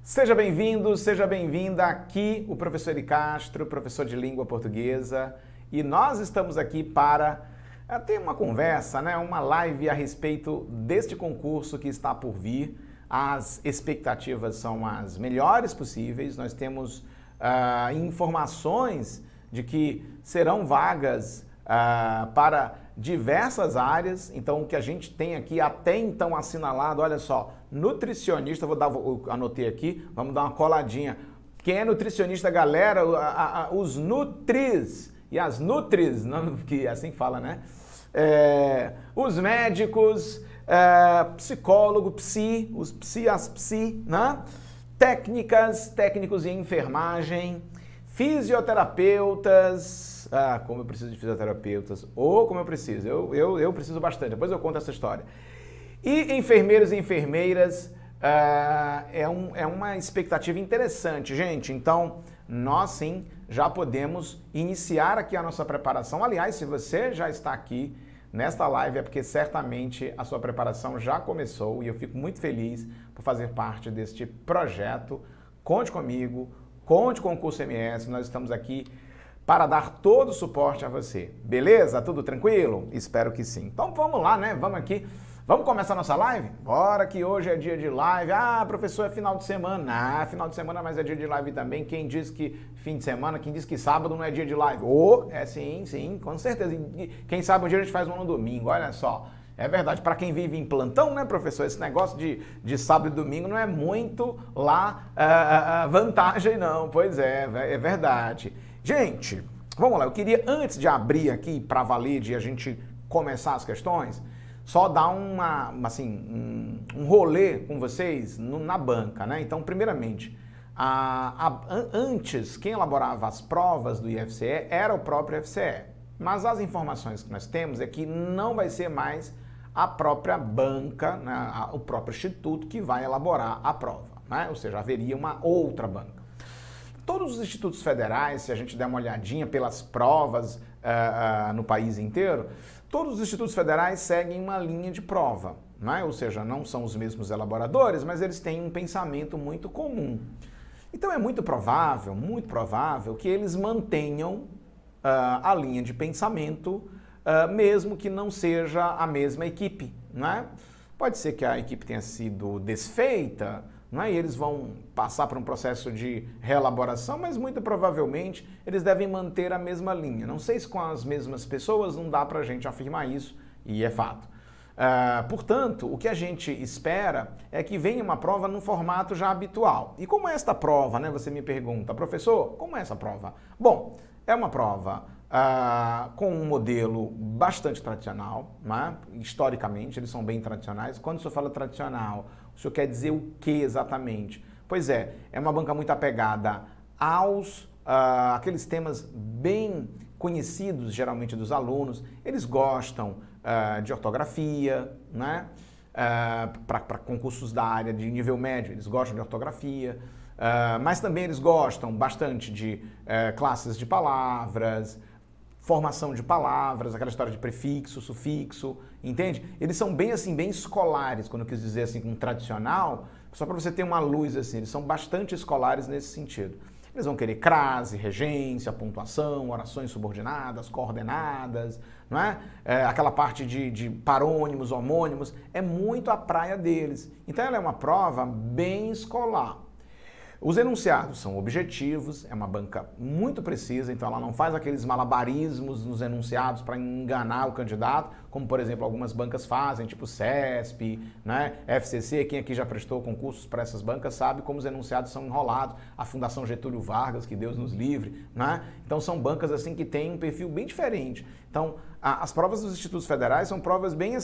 Seja bem-vindo, seja bem-vinda. Aqui o professor Eri Castro, professor de língua portuguesa, e nós estamos aqui para ter uma conversa, uma live a respeito deste concurso que está por vir. As expectativas são as melhores possíveis. Nós temos informações de que serão vagas para diversas áreas. Então, o que a gente tem aqui até então assinalado, olha só, nutricionista, anotei aqui, vamos dar uma coladinha. Quem é nutricionista, galera, os nutris e as nutris, não, que assim fala, né? Os médicos, psicólogo, as psi, né? Técnicos em enfermagem, fisioterapeutas. Como eu preciso de fisioterapeutas. Como eu preciso. Eu preciso bastante. Depois eu conto essa história. E enfermeiros e enfermeiras é uma expectativa interessante, gente. Então, nós sim já podemos iniciar aqui a nossa preparação. Aliás, se você já está aqui nesta live, é porque certamente a sua preparação já começou e eu fico muito feliz por fazer parte deste projeto. Conte comigo, conte com o Concurso MS. Nós estamos aqui para dar todo o suporte a você. Beleza? Tudo tranquilo? Espero que sim. Então vamos lá, né? Vamos aqui. Vamos começar nossa live? Bora, que hoje é dia de live. Professor, é final de semana. Final de semana, mas é dia de live também. Quem diz que fim de semana, quem diz que sábado não é dia de live? Sim, com certeza. Quem sabe um dia a gente faz um no domingo, olha só. É verdade, para quem vive em plantão, né, professor? Esse negócio de sábado e domingo não é muito lá vantagem, não. Pois é verdade. Gente, vamos lá. Eu queria, antes de abrir aqui para valer, de a gente começar as questões, só dar um rolê com vocês na banca, né? Então, primeiramente, antes, quem elaborava as provas do IFCE era o próprio IFCE. Mas as informações que nós temos é que não vai ser mais a própria banca, né, o próprio instituto que vai elaborar a prova, né? Ou seja, haveria uma outra banca. Todos os institutos federais, se a gente der uma olhadinha pelas provas no país inteiro, todos os institutos federais seguem uma linha de prova, né? Ou seja, não são os mesmos elaboradores, mas eles têm um pensamento muito comum. Então é muito provável que eles mantenham a linha de pensamento, mesmo que não seja a mesma equipe, né? Pode ser que a equipe tenha sido desfeita, né? E eles vão passar por um processo de reelaboração, mas muito provavelmente eles devem manter a mesma linha. Não sei se com as mesmas pessoas, não dá pra gente afirmar isso, e é fato. Portanto, o que a gente espera é que venha uma prova num formato já habitual. E como é esta prova, né? Você me pergunta, professor, como é essa prova? Bom, é uma prova com um modelo bastante tradicional, né? Historicamente eles são bem tradicionais. Quando o senhor fala tradicional, o senhor quer dizer o que exatamente? Pois é uma banca muito apegada aos aqueles temas bem conhecidos geralmente dos alunos. Eles gostam de ortografia, né? Para concursos da área de nível médio, eles gostam de ortografia. Mas também eles gostam bastante de classes de palavras, formação de palavras, aquela história de prefixo, sufixo, entende? Eles são bem bem escolares, quando eu quis dizer assim, um tradicional, só para você ter uma luz assim, eles são bastante escolares nesse sentido. Eles vão querer crase, regência, pontuação, orações subordinadas, coordenadas, não é? Aquela parte de parônimos, homônimos, é muito a praia deles. Então ela é uma prova bem escolar. Os enunciados são objetivos, é uma banca muito precisa, então ela não faz aqueles malabarismos nos enunciados para enganar o candidato, como por exemplo algumas bancas fazem, tipo CESP, né, FCC, quem aqui já prestou concursos para essas bancas sabe como os enunciados são enrolados, a Fundação Getúlio Vargas, que Deus nos livre, né? Então são bancas assim que têm um perfil bem diferente. Então as provas dos institutos federais são provas bem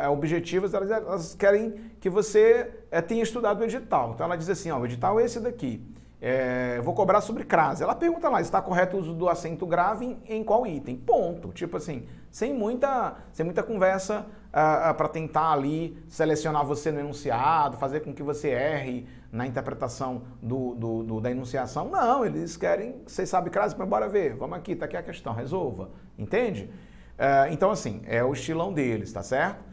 objetivas, elas querem que você tenha estudado o edital. Então ela diz assim, o edital é esse daqui, eu vou cobrar sobre crase. Ela pergunta lá, está correto o uso do acento grave em qual item? Ponto. Tipo assim, sem muita conversa para tentar ali selecionar você no enunciado, fazer com que você erre na interpretação da enunciação. Não, eles querem, você sabe crase, mas bora ver, vamos aqui, tá aqui a questão, resolva, entende? Então assim, é o estilão deles, tá certo?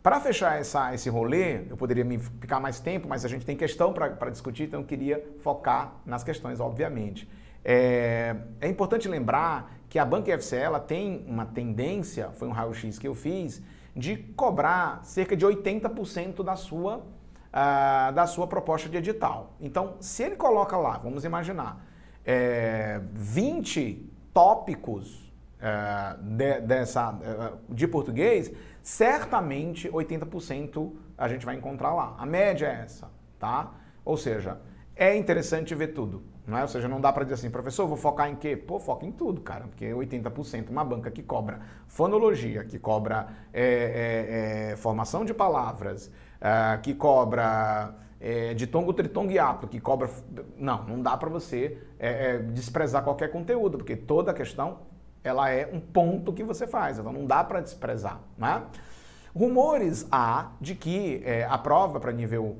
Para fechar esse rolê, eu poderia me ficar mais tempo, mas a gente tem questão para discutir, então eu queria focar nas questões, obviamente. É importante lembrar que a banca IFCE ela tem uma tendência, foi um raio-x que eu fiz, de cobrar cerca de 80% da sua proposta de edital. Então, se ele coloca lá, vamos imaginar, 20 tópicos de português, certamente 80% a gente vai encontrar lá. A média é essa, tá? Ou seja, é interessante ver tudo, não é? Ou seja, não dá para dizer assim, professor, vou focar em quê? Pô, foca em tudo, cara, porque 80%, uma banca que cobra fonologia, que cobra formação de palavras, que cobra ditongo, tritongo e ato, que cobra... Não dá para você desprezar qualquer conteúdo, porque toda a questão ela é um ponto que você faz, então não dá para desprezar, né? Rumores há de que a prova para nível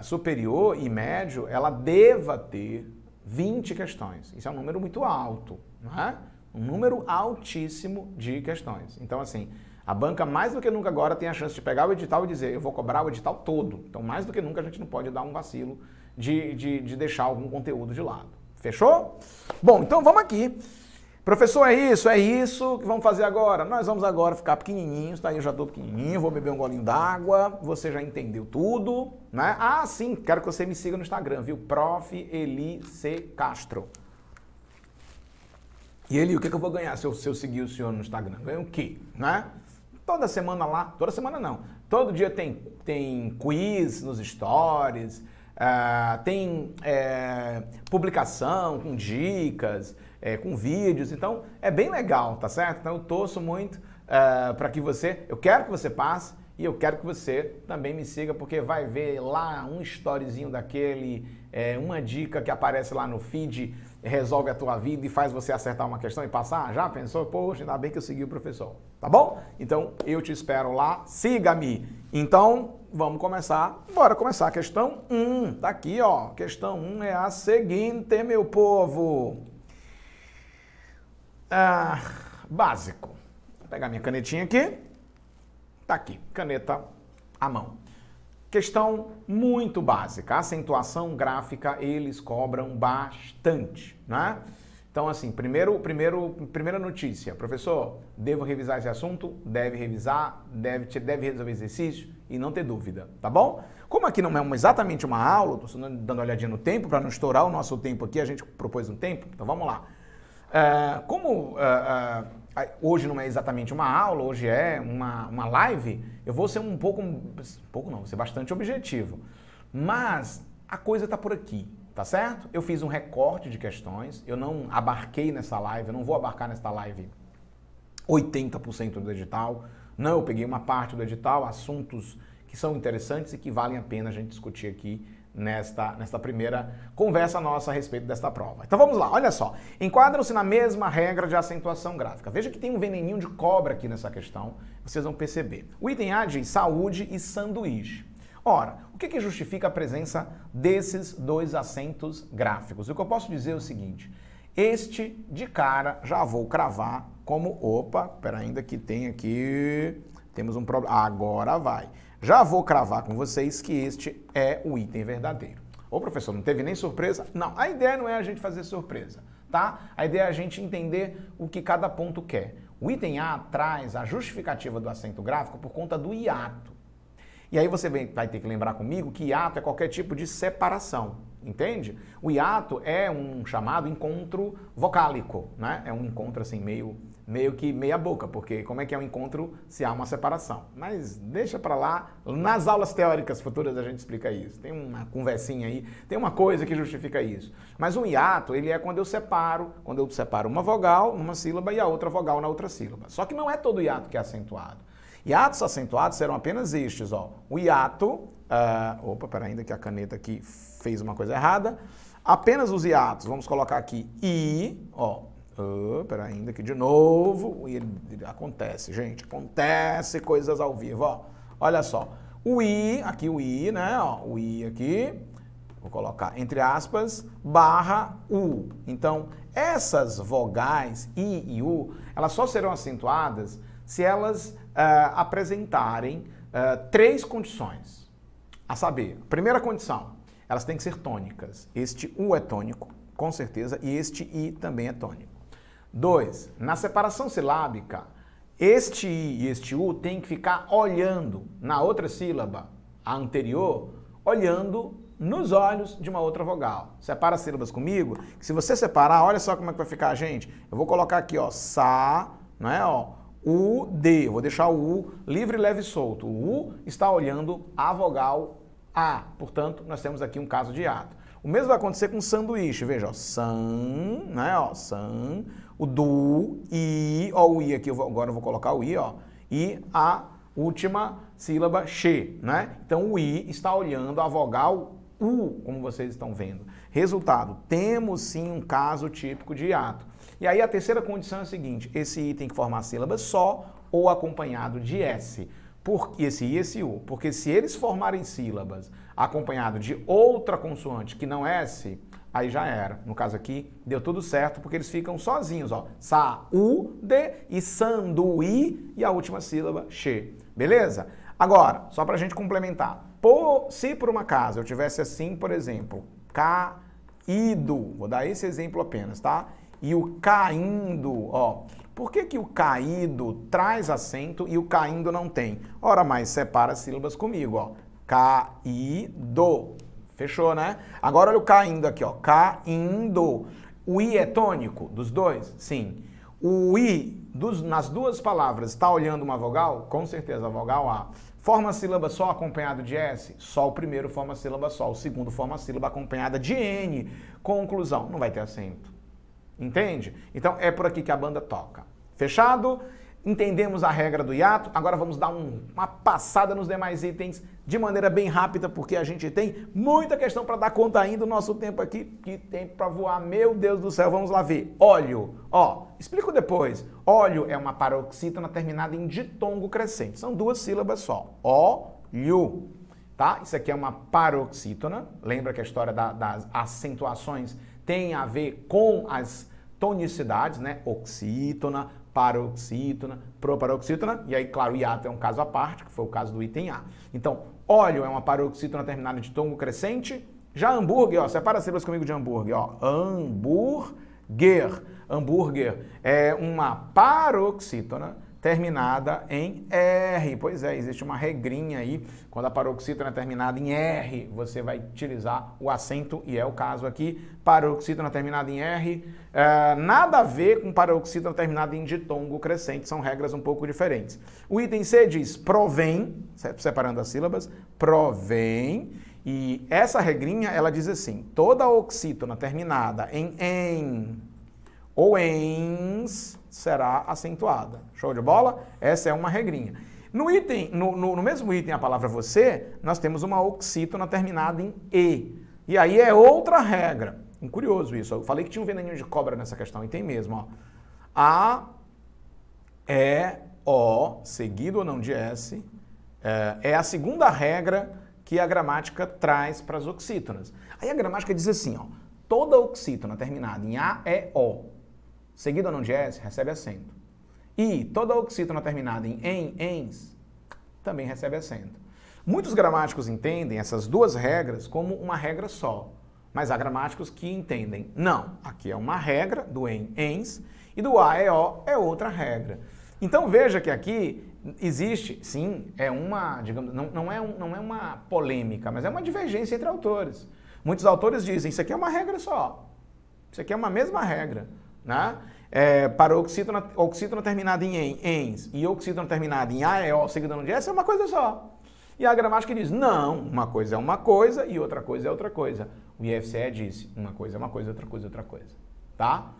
superior e médio, ela deva ter 20 questões. Isso é um número muito alto, né? Um número altíssimo de questões. Então, assim, a banca mais do que nunca agora tem a chance de pegar o edital e dizer, eu vou cobrar o edital todo. Então, mais do que nunca a gente não pode dar um vacilo de deixar algum conteúdo de lado. Fechou? Bom, então vamos aqui. Professor, é isso que vamos fazer agora. Nós vamos agora ficar pequenininhos, tá? Eu já estou pequenininho, vou beber um golinho d'água, você já entendeu tudo, né? Ah, sim, quero que você me siga no Instagram, viu? Prof. Eli C. Castro. E Eli, o que eu vou ganhar se eu seguir o senhor no Instagram? Ganho o quê, né? Toda semana lá, toda semana não, todo dia tem quiz nos stories, tem publicação com dicas, com vídeos, então é bem legal, tá certo? Então eu torço muito para que eu quero que você passe e eu quero que você também me siga, porque vai ver lá um storyzinho daquele, uma dica que aparece lá no feed, resolve a tua vida e faz você acertar uma questão e passar. Já pensou? Poxa, ainda bem que eu segui o professor, tá bom? Então eu te espero lá, siga-me. Então vamos começar, bora começar a questão 1, tá aqui ó, questão 1 é a seguinte, meu povo. Básico. Vou pegar minha canetinha aqui. Tá aqui, caneta à mão. Questão muito básica. Acentuação gráfica, eles cobram bastante, né? Então, assim, primeira notícia. Professor, devo revisar esse assunto? Deve revisar, deve resolver exercício e não ter dúvida, tá bom? Como aqui não é exatamente uma aula, estou dando uma olhadinha no tempo, para não estourar o nosso tempo aqui, a gente propôs um tempo, então vamos lá. Hoje não é exatamente uma aula, hoje é uma live, eu vou ser vou ser bastante objetivo. Mas a coisa está por aqui, tá certo? Eu fiz um recorte de questões, eu não abarquei nessa live, eu não vou abarcar nessa live 80% do edital. Não, eu peguei uma parte do edital, assuntos que são interessantes e que valem a pena a gente discutir aqui nesta primeira conversa nossa a respeito desta prova. Então vamos lá, olha só. Enquadram-se na mesma regra de acentuação gráfica. Veja que tem um veneninho de cobra aqui nessa questão, vocês vão perceber. O item A diz saúde e sanduíche. Ora, o que justifica a presença desses dois acentos gráficos? O que eu posso dizer é o seguinte, este de cara já vou cravar como, ainda que tem aqui, temos um problema, agora vai. Já vou cravar com vocês que este é o item verdadeiro. Ô professor, não teve nem surpresa? Não, a ideia não é a gente fazer surpresa, tá? A ideia é a gente entender o que cada ponto quer. O item A traz a justificativa do acento gráfico por conta do hiato. E aí você vai ter que lembrar comigo que hiato é qualquer tipo de separação, entende? O hiato é um chamado encontro vocálico, né? É um encontro assim meio que meia boca, porque como é que é um encontro se há uma separação? Mas deixa pra lá, nas aulas teóricas futuras a gente explica isso. Tem uma conversinha aí, tem uma coisa que justifica isso. Mas o hiato, ele é quando eu separo uma vogal numa sílaba e a outra vogal na outra sílaba. Só que não é todo hiato que é acentuado. Hiatos acentuados serão apenas estes, ó. O hiato, ainda que a caneta aqui fez uma coisa errada. Apenas os hiatos, vamos colocar aqui I, ó. Ainda que de novo, acontece, gente, acontece coisas ao vivo, ó. Olha só, o I, aqui o I, né, ó, o I aqui, vou colocar entre aspas, barra U. Então, essas vogais I e U, elas só serão acentuadas se elas apresentarem três condições. A saber, primeira condição, elas têm que ser tônicas. Este U é tônico, com certeza, e este I também é tônico. 2. Na separação silábica, este I e este U tem que ficar olhando na outra sílaba, a anterior, olhando nos olhos de uma outra vogal. Separa as sílabas comigo, que se você separar, olha só como é que vai ficar, gente. Eu vou colocar aqui, ó, Sa, não é, ó, U, D. Eu vou deixar o U livre, leve e solto. O U está olhando a vogal A. Portanto, nós temos aqui um caso de hiato. O mesmo vai acontecer com sanduíche. Veja, ó, san, né, ó, san, o do, I, ó, o I aqui, agora eu vou colocar o I, ó, e a última sílaba, che, né? Então, o I está olhando a vogal U, como vocês estão vendo. Resultado, temos sim um caso típico de hiato. E aí a terceira condição é a seguinte, esse I tem que formar sílaba só ou acompanhado de S. Esse I e esse U. Porque se eles formarem sílabas acompanhado de outra consoante que não S, aí já era. No caso aqui, deu tudo certo, porque eles ficam sozinhos, ó. Sa, U, D e sanduí e a última sílaba, che. Beleza? Agora, só pra gente complementar. Se por um acaso eu tivesse assim, por exemplo, caído, vou dar esse exemplo apenas, tá? E o caindo, ó. Por que o caído traz acento e o caindo não tem? Ora, mas separa as sílabas comigo, ó. Caído. Fechou, né? Agora olha o caindo aqui, ó. Caindo. O I é tônico dos dois? Sim. O I nas duas palavras está olhando uma vogal? Com certeza, a vogal A. Forma a sílaba só acompanhado de S? Só o primeiro forma a sílaba só. O segundo forma a sílaba acompanhada de N. Conclusão, não vai ter acento. Entende? Então é por aqui que a banda toca. Fechado? Entendemos a regra do hiato, agora vamos dar uma passada nos demais itens de maneira bem rápida, porque a gente tem muita questão para dar conta ainda do nosso tempo aqui, que tempo para voar, meu Deus do céu, vamos lá ver. Óleo, ó, explico depois. Óleo é uma paroxítona terminada em ditongo crescente, são duas sílabas só, óleo, tá? Isso aqui é uma paroxítona, lembra que a história das acentuações tem a ver com as tonicidades, né? Oxítona, paroxítona, proparoxítona, e aí, claro, o hiato é um caso à parte, que foi o caso do item A. Então, óleo é uma paroxítona terminada de tongo crescente. Já hambúrguer, ó, separa as sílabas comigo de hambúrguer, ó. Hambúrguer. Hambúrguer é uma paroxítona terminada em R. Pois é, existe uma regrinha aí. Quando a paroxítona é terminada em R, você vai utilizar o acento, e é o caso aqui. Paroxítona terminada em R, nada a ver com paroxítona terminada em ditongo crescente, são regras um pouco diferentes. O item C diz provém, separando as sílabas, provém, e essa regrinha, ela diz assim, toda oxítona terminada em ou ens será acentuada. Show de bola? Essa é uma regrinha. No mesmo item, a palavra você, nós temos uma oxítona terminada em E. E aí é outra regra. Curioso isso. Eu falei que tinha um veneninho de cobra nessa questão, e tem mesmo, ó. A, E, O, seguido ou não de S, é a segunda regra que a gramática traz para as oxítonas. Aí a gramática diz assim, ó, toda oxítona terminada em A, E, O, seguido ou não de S, recebe acento. E toda oxítona terminada em ens, também recebe acento. Muitos gramáticos entendem essas duas regras como uma regra só, mas há gramáticos que entendem, não, aqui é uma regra do ens e do A, E, O é outra regra. Então veja que aqui existe, sim, é uma, digamos, não é uma polêmica, mas é uma divergência entre autores. Muitos autores dizem, isso aqui é uma regra só, isso aqui é uma mesma regra, né? Para oxítona terminada em ens e oxítona terminada em A, E, O, seguida de S, é uma coisa só. E a gramática diz, não, uma coisa é uma coisa e outra coisa é outra coisa. O IFCE disse, uma coisa é uma coisa, outra coisa é outra coisa, tá?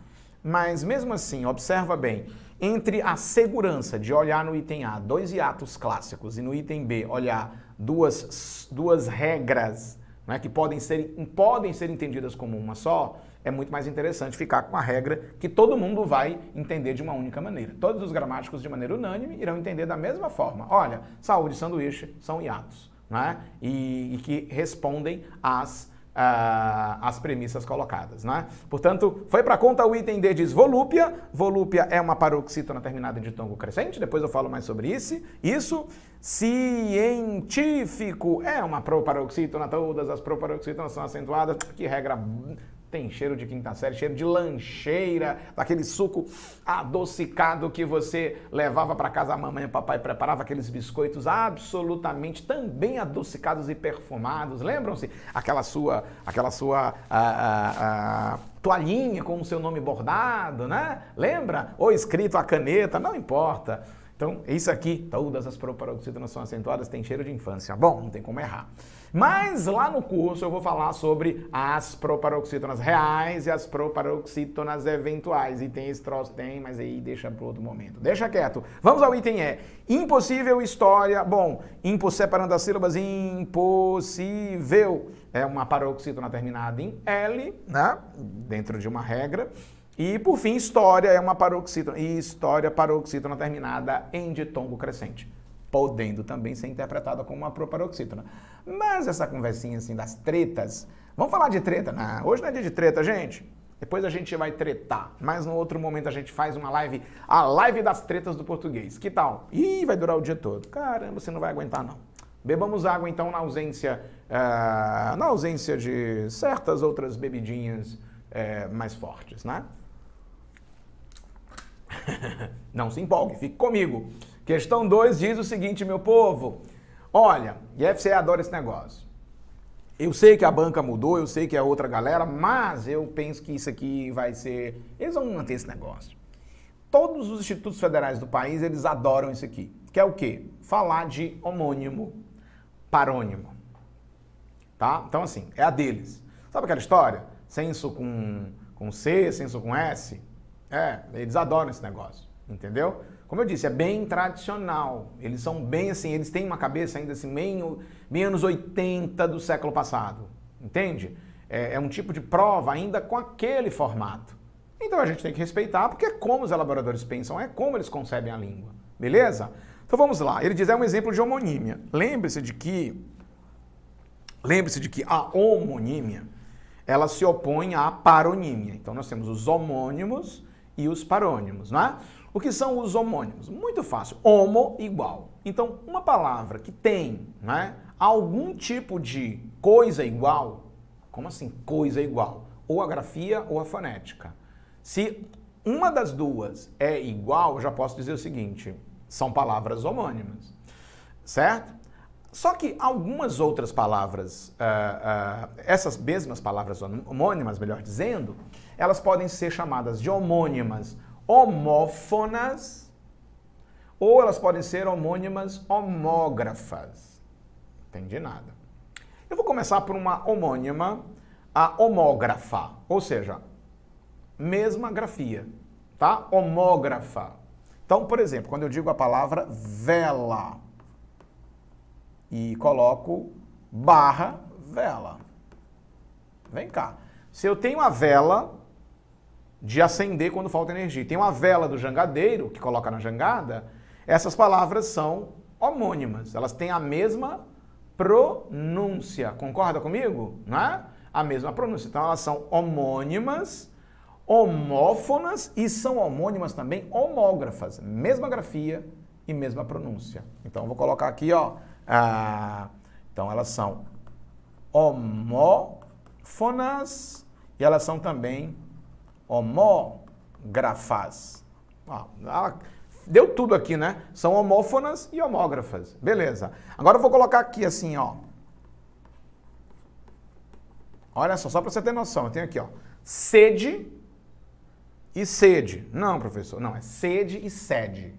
Mas mesmo assim, observa bem, entre a segurança de olhar no item A dois hiatos clássicos e no item B olhar duas regras, né, que podem ser entendidas como uma só, é muito mais interessante ficar com a regra que todo mundo vai entender de uma única maneira. Todos os gramáticos, de maneira unânime, irão entender da mesma forma. Olha, saúde e sanduíche são hiatos, né? E que respondem às as premissas colocadas, né? Portanto, foi para conta o item D, diz volúpia. Volúpia é uma paroxítona terminada em ditongo crescente, depois eu falo mais sobre isso. Científico é uma proparoxítona, todas as proparoxítonas são acentuadas, que regra tem cheiro de quinta série, cheiro de lancheira, daquele suco adocicado que você levava para casa, a mamãe e o papai preparava aqueles biscoitos absolutamente também adocicados e perfumados. Lembram-se? Aquela sua toalhinha com o seu nome bordado, né? Lembra? Ou escrito a caneta, não importa. Então, isso aqui, todas as proparoxítonas são acentuadas, tem cheiro de infância. Bom, não tem como errar. Mas lá no curso eu vou falar sobre as proparoxítonas reais e as proparoxítonas eventuais. E tem esse troço, tem, mas aí deixa para outro momento. Deixa quieto. Vamos ao item E. Impossível história. Bom, separando as sílabas, impossível é uma paroxítona terminada em L, né? Dentro de uma regra. E, por fim, história é uma paroxítona. E história, paroxítona terminada em ditongo crescente, podendo também ser interpretada como uma proparoxítona. Mas essa conversinha assim das tretas, vamos falar de treta? Não, hoje não é dia de treta, gente. Depois a gente vai tretar, mas no outro momento a gente faz uma live, a live das tretas do português. Que tal? Ih, vai durar o dia todo. Caramba, você não vai aguentar não. Bebamos água então na ausência de certas outras bebidinhas mais fortes, né? Não se empolgue, fique comigo. Questão 2 diz o seguinte, meu povo. Olha, IFCE adora esse negócio. Eu sei que a banca mudou, eu sei que é outra galera, mas eu penso que isso aqui vai ser... Eles vão manter esse negócio. Todos os institutos federais do país, eles adoram isso aqui. Que é o quê? Falar de homônimo, parônimo. Tá? Então, assim, é a deles. Sabe aquela história? Censo com C, censo com S? Eles adoram esse negócio, entendeu? Como eu disse, é bem tradicional. Eles são bem assim, eles têm uma cabeça ainda assim, bem anos 80 do século passado, entende? É um tipo de prova ainda com aquele formato. Então a gente tem que respeitar, porque é como os elaboradores pensam, é como eles concebem a língua, beleza? Então vamos lá, ele diz, é um exemplo de homonímia. Lembre-se de que a homonímia, ela se opõe à paronímia. Então nós temos os homônimos e os parônimos, não é? O que são os homônimos? Muito fácil. Homo, igual. Então, uma palavra que tem, né, algum tipo de coisa igual, como assim coisa igual? Ou a grafia ou a fonética. Se uma das duas é igual, eu já posso dizer o seguinte, são palavras homônimas, certo? Só que algumas outras palavras, essas mesmas palavras homônimas, melhor dizendo, elas podem ser chamadas de homônimas homófonas ou elas podem ser homônimas homógrafas. Entendi nada. Eu vou começar por uma homônima, a homógrafa, ou seja, mesma grafia, tá? Homógrafa. Então, por exemplo, quando eu digo a palavra vela e coloco barra vela. Vem cá. Se eu tenho a vela de acender quando falta energia, tem uma vela do jangadeiro que coloca na jangada, essas palavras são homônimas. Elas têm a mesma pronúncia. Concorda comigo? Não é? A mesma pronúncia. Então elas são homônimas, homófonas e são homônimas também homógrafas. Mesma grafia e mesma pronúncia. Então eu vou colocar aqui, ó. Então elas são homófonas e elas são também homógrafas. Deu tudo aqui, né? São homófonas e homógrafas. Beleza. Agora eu vou colocar aqui assim, ó. Olha só para você ter noção. Eu tenho aqui, ó. Sede e sede. Não, professor. Não, é sede e sede.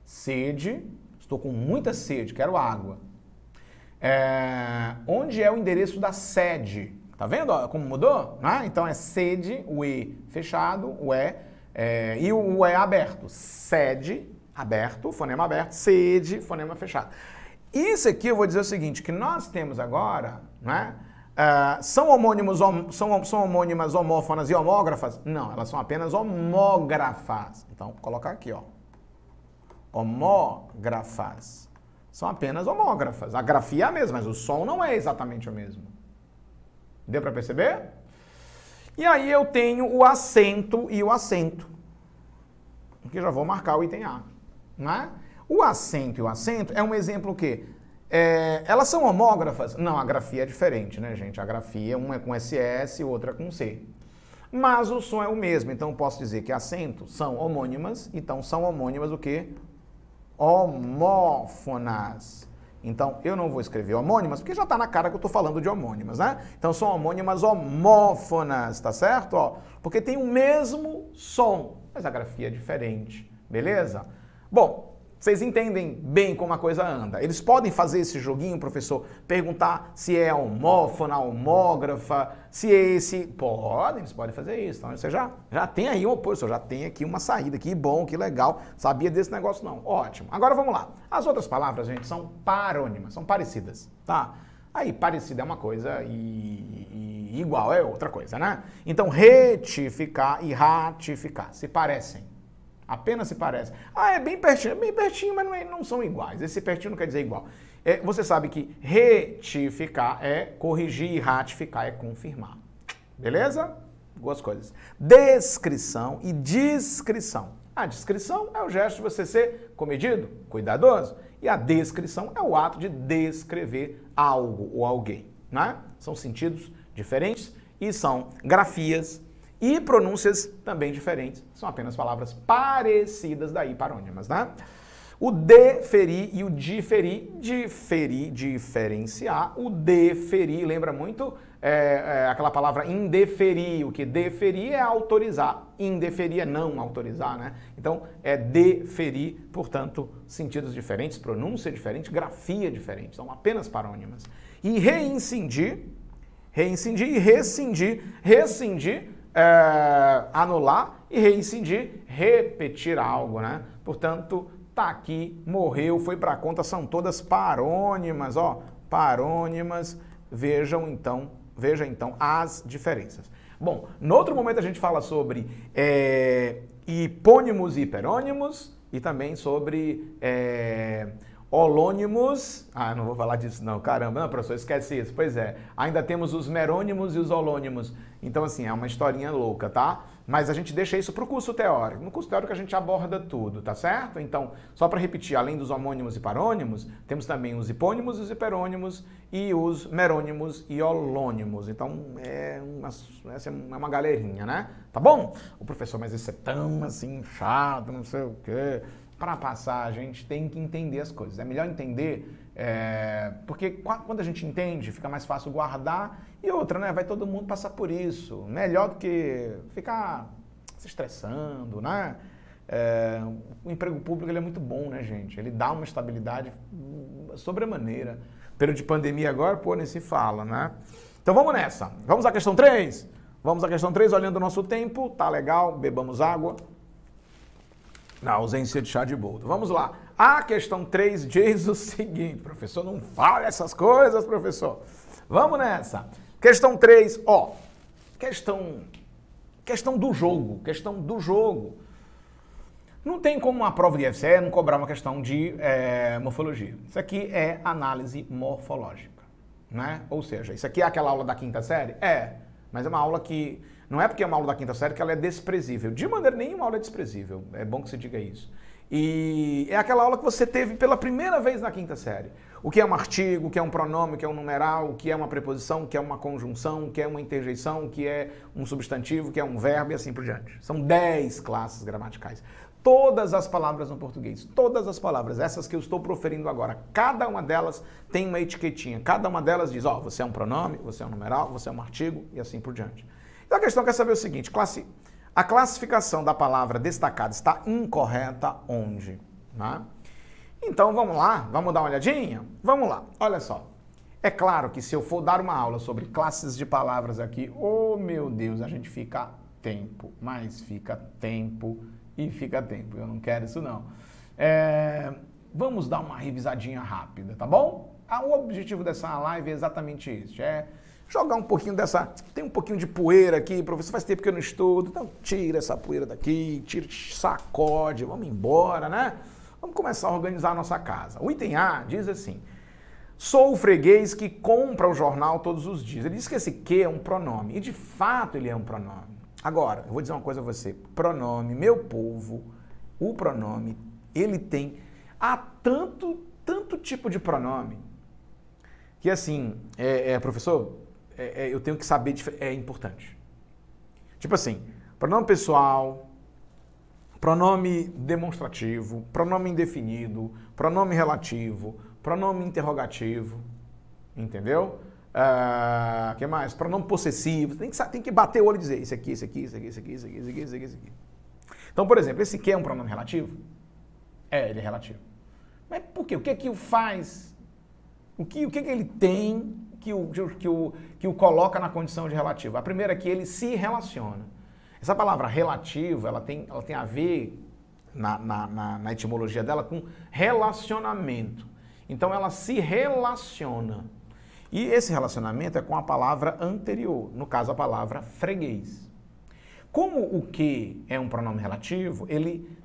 Sede. Estou com muita sede, quero água. Onde é o endereço da sede? Tá vendo ó, como mudou? Então é sede, o E fechado, o E, e o E aberto. Sede, aberto, fonema aberto, sede, fonema fechado. Isso aqui eu vou dizer o seguinte, que nós temos agora, né? São homônimas homófonas e homógrafas? Não, elas são apenas homógrafas. Então, vou colocar aqui, ó. Homógrafas. São apenas homógrafas. A grafia é a mesma, mas o som não é exatamente o mesmo. Deu para perceber? E aí eu tenho o acento e o acento. Aqui já vou marcar o item A. Né? O acento e o acento é um exemplo que elas são homógrafas? Não, a grafia é diferente, né, gente? A grafia, uma é com SS e outra é com C. Mas o som é o mesmo, então eu posso dizer que acentos são homônimas, então são homônimas o quê? Homófonas. Então, eu não vou escrever homônimas, porque já está na cara que eu estou falando de homônimas, né? Então, são homônimas homófonas, tá certo? Ó, porque tem o mesmo som, mas a grafia é diferente, beleza? Bom, vocês entendem bem como a coisa anda. Eles podem fazer esse joguinho, professor, perguntar se é homófona, homógrafa, se é esse... Podem, eles podem fazer isso. Então, você já tem aí, professor, já tem aqui uma saída, que bom, que legal. Sabia desse negócio não. Ótimo. Agora vamos lá. As outras palavras, gente, são parônimas, são parecidas, tá? Aí, parecida é uma coisa e igual é outra coisa, né? Então, retificar e ratificar se parecem. Apenas se parece. Ah, é bem pertinho, mas não são iguais. Esse pertinho não quer dizer igual. Você sabe que retificar é corrigir e ratificar é confirmar. Beleza? Duas coisas. Descrição e discrição. A descrição é o gesto de você ser comedido, cuidadoso. E a descrição é o ato de descrever algo ou alguém. Né? São sentidos diferentes e são grafias e pronúncias também diferentes, são apenas palavras parecidas, daí parônimas, né? O deferir e o diferir, diferenciar. O deferir, lembra muito aquela palavra indeferir, o que deferir é autorizar, indeferir é não autorizar, né? Então, é deferir, portanto, sentidos diferentes, pronúncia diferente, grafia diferente, são apenas parônimas. E reincidir e rescindir, anular e reincidir, repetir algo, né? Portanto, tá aqui, morreu, foi para conta, são todas parônimas, ó, parônimas. Veja então as diferenças. Bom, no outro momento a gente fala sobre hipônimos e hiperônimos e também sobre holônimos. Ah, não vou falar disso não, caramba, não, professor, esquece isso. Pois é, ainda temos os merônimos e os holônimos. Então, assim, é uma historinha louca, tá? Mas a gente deixa isso para o curso teórico. No curso teórico a gente aborda tudo, tá certo? Então, só para repetir, além dos homônimos e parônimos, temos também os hipônimos e os hiperônimos e os merônimos e holônimos. Então, essa é uma galerinha, né? Tá bom? O professor, mas isso é tão, assim, chato, não sei o quê. Para passar, a gente tem que entender as coisas. É melhor entender, porque quando a gente entende, fica mais fácil guardar. E outra, né? Vai todo mundo passar por isso. Melhor do que ficar se estressando, né? O emprego público ele é muito bom, né, gente? Ele dá uma estabilidade sobremaneira. Período de pandemia agora, pô, nem se fala, né? Então vamos nessa. Vamos à questão 3? Vamos à questão 3, olhando o nosso tempo. Tá legal, bebamos água. Na ausência de chá de boldo. Vamos lá. A questão 3 diz o seguinte, professor, não fale essas coisas, professor. Vamos nessa. Questão 3, ó. Questão do jogo. Não tem como uma prova de IFCE não cobrar uma questão de morfologia. Isso aqui é análise morfológica, né? Ou seja, isso aqui é aquela aula da quinta série? Mas é uma aula que... Não é porque é uma aula da quinta série que ela é desprezível. De maneira nenhuma aula é desprezível. É bom que você diga isso. E é aquela aula que você teve pela primeira vez na quinta série. O que é um artigo, o que é um pronome, o que é um numeral, o que é uma preposição, o que é uma conjunção, o que é uma interjeição, o que é um substantivo, o que é um verbo e assim por diante. São 10 classes gramaticais. Todas as palavras no português, todas as palavras, essas que eu estou proferindo agora, cada uma delas tem uma etiquetinha. Cada uma delas diz, ó, você é um pronome, você é um numeral, você é um artigo e assim por diante. Então a questão quer saber o seguinte, a classificação da palavra destacada está incorreta onde? Né? Então vamos lá, vamos dar uma olhadinha? Vamos lá, olha só. É claro que se eu for dar uma aula sobre classes de palavras aqui, oh meu Deus, a gente fica tempo, mas fica tempo e fica tempo. Eu não quero isso não. Vamos dar uma revisadinha rápida, tá bom? O objetivo dessa live é exatamente isso, jogar um pouquinho dessa... Tem um pouquinho de poeira aqui, professor, faz tempo que eu não estudo, então tira essa poeira daqui, sacode, vamos embora, né? Vamos começar a organizar a nossa casa. O item A diz assim, Sou o freguês que compra o jornal todos os dias. Ele diz que esse que é um pronome. E de fato ele é um pronome. Agora, eu vou dizer uma coisa a você. Pronome, meu povo, o pronome, ele tem... Há tanto tipo de pronome que assim, professor, eu tenho que saber, é importante. Tipo assim, pronome pessoal, pronome demonstrativo, pronome indefinido, pronome relativo, pronome interrogativo, entendeu? Que mais? Pronome possessivo, tem que bater o olho e dizer isso aqui, isso aqui, isso aqui, isso aqui, isso aqui, isso aqui, isso aqui, isso aqui. Então, por exemplo, esse que é um pronome relativo? Ele é relativo. Mas por quê? O que é que o faz? O que ele tem que o coloca na condição de relativo? A primeira é que ele se relaciona. Essa palavra relativo, ela tem a ver, na etimologia dela, com relacionamento. Então, ela se relaciona. E esse relacionamento é com a palavra anterior, no caso, a palavra freguês. Como o que é um pronome relativo,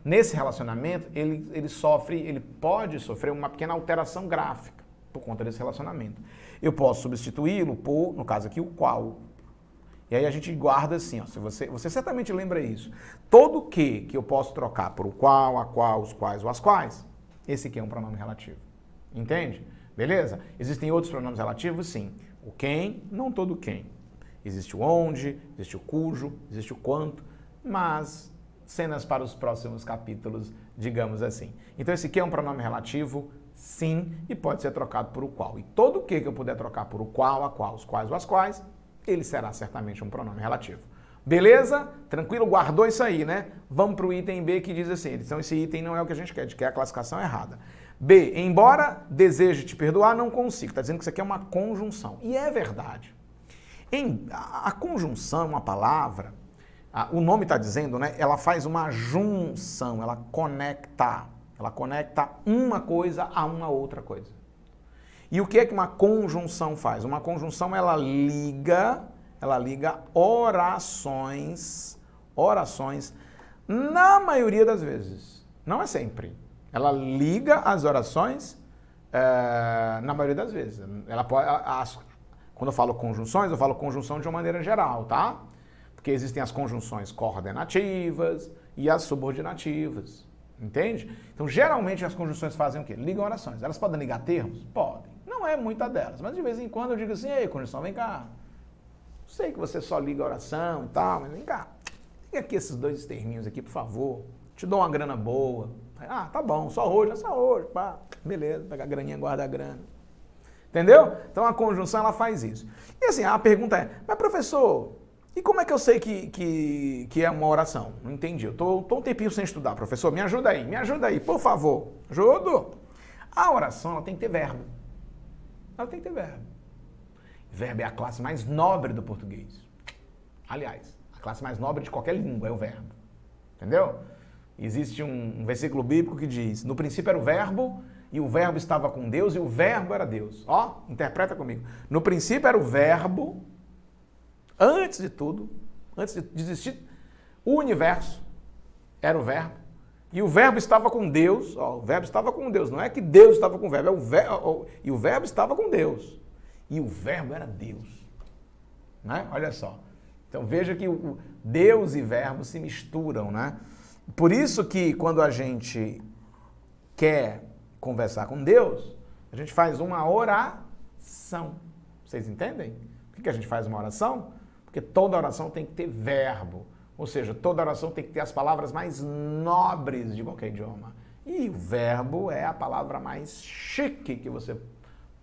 nesse relacionamento, ele pode sofrer uma pequena alteração gráfica por conta desse relacionamento. Eu posso substituí-lo por, no caso aqui, o qual. E aí a gente guarda assim, ó, se você certamente lembra isso. Todo que eu posso trocar por o qual, a qual, os quais ou as quais, esse aqui é um pronome relativo. Entende? Beleza? Existem outros pronomes relativos? Sim. O quem, não todo quem. Existe o onde, existe o cujo, existe o quanto, mas cenas para os próximos capítulos, digamos assim. Então esse que é um pronome relativo, sim, e pode ser trocado por o qual. E todo que eu puder trocar por o qual, a qual, os quais ou as quais, ele será certamente um pronome relativo. Beleza? Tranquilo? Guardou isso aí, né? Vamos para o item B que diz assim, então esse item não é o que a gente quer a classificação errada. B, embora deseje te perdoar, não consigo. Está dizendo que isso aqui é uma conjunção. E é verdade. A conjunção, uma palavra, o nome está dizendo, né? Ela faz uma junção, ela conecta uma coisa a uma outra coisa. E o que é que uma conjunção faz? Uma conjunção, ela liga orações, na maioria das vezes, não é sempre. Ela liga as orações na maioria das vezes. Ela pode... Quando eu falo conjunções, eu falo conjunção de uma maneira geral, tá? Porque existem as conjunções coordenativas e as subordinativas, entende? Então, geralmente, as conjunções fazem o quê? Ligam orações. Elas podem ligar termos? Podem. Não é muita delas, mas de vez em quando eu digo assim, ei, conjunção, vem cá. Sei que você só liga oração e tal, mas vem cá. Liga aqui esses dois terminhos aqui, por favor. Te dou uma grana boa. Ah, tá bom, só hoje, pá. Beleza, pega a graninha, guarda a grana. Entendeu? Então a conjunção ela faz isso. E assim, a pergunta é, mas professor, e como é que eu sei que é uma oração? Não entendi. Eu tô um tempinho sem estudar, professor. Me ajuda aí, por favor. Ajudo? A oração ela tem que ter verbo. Ela tem que ter verbo. Verbo é a classe mais nobre do português. Aliás, a classe mais nobre de qualquer língua é o verbo. Entendeu? Existe um versículo bíblico que diz, no princípio era o verbo, e o verbo estava com Deus, e o verbo era Deus. Ó, interpreta comigo. No princípio era o verbo, antes de tudo, antes de existir o universo, era o verbo. E o verbo estava com Deus, ó, o verbo estava com Deus. Não é que Deus estava com o verbo, e o verbo estava com Deus. E o verbo era Deus. Né? Olha só. Então veja que o Deus e verbo se misturam, né? Por isso que quando a gente quer conversar com Deus, a gente faz uma oração. Vocês entendem? Por que a gente faz uma oração? Porque toda oração tem que ter verbo. Ou seja, toda oração tem que ter as palavras mais nobres de qualquer idioma. E o verbo é a palavra mais chique que você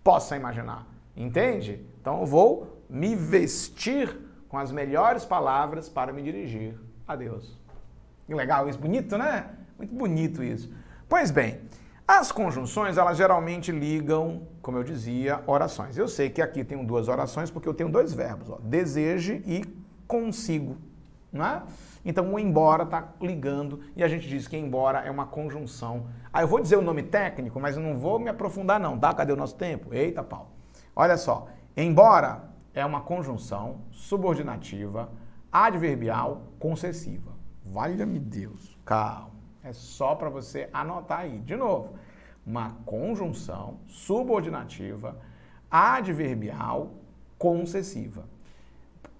possa imaginar. Entende? Então eu vou me vestir com as melhores palavras para me dirigir a Deus. Que legal isso, bonito, né? Muito bonito isso. Pois bem, as conjunções, elas geralmente ligam, como eu dizia, orações. Eu sei que aqui tenho duas orações porque eu tenho dois verbos, ó, deseje e consigo, não é? Então o embora está ligando e a gente diz que embora é uma conjunção. Ah, eu vou dizer o nome técnico, mas eu não vou me aprofundar não, tá? Cadê o nosso tempo? Eita, pau. Olha só, embora é uma conjunção subordinativa, adverbial, concessiva. Valha-me Deus, calma. É só para você anotar aí. De novo, uma conjunção subordinativa, adverbial, concessiva.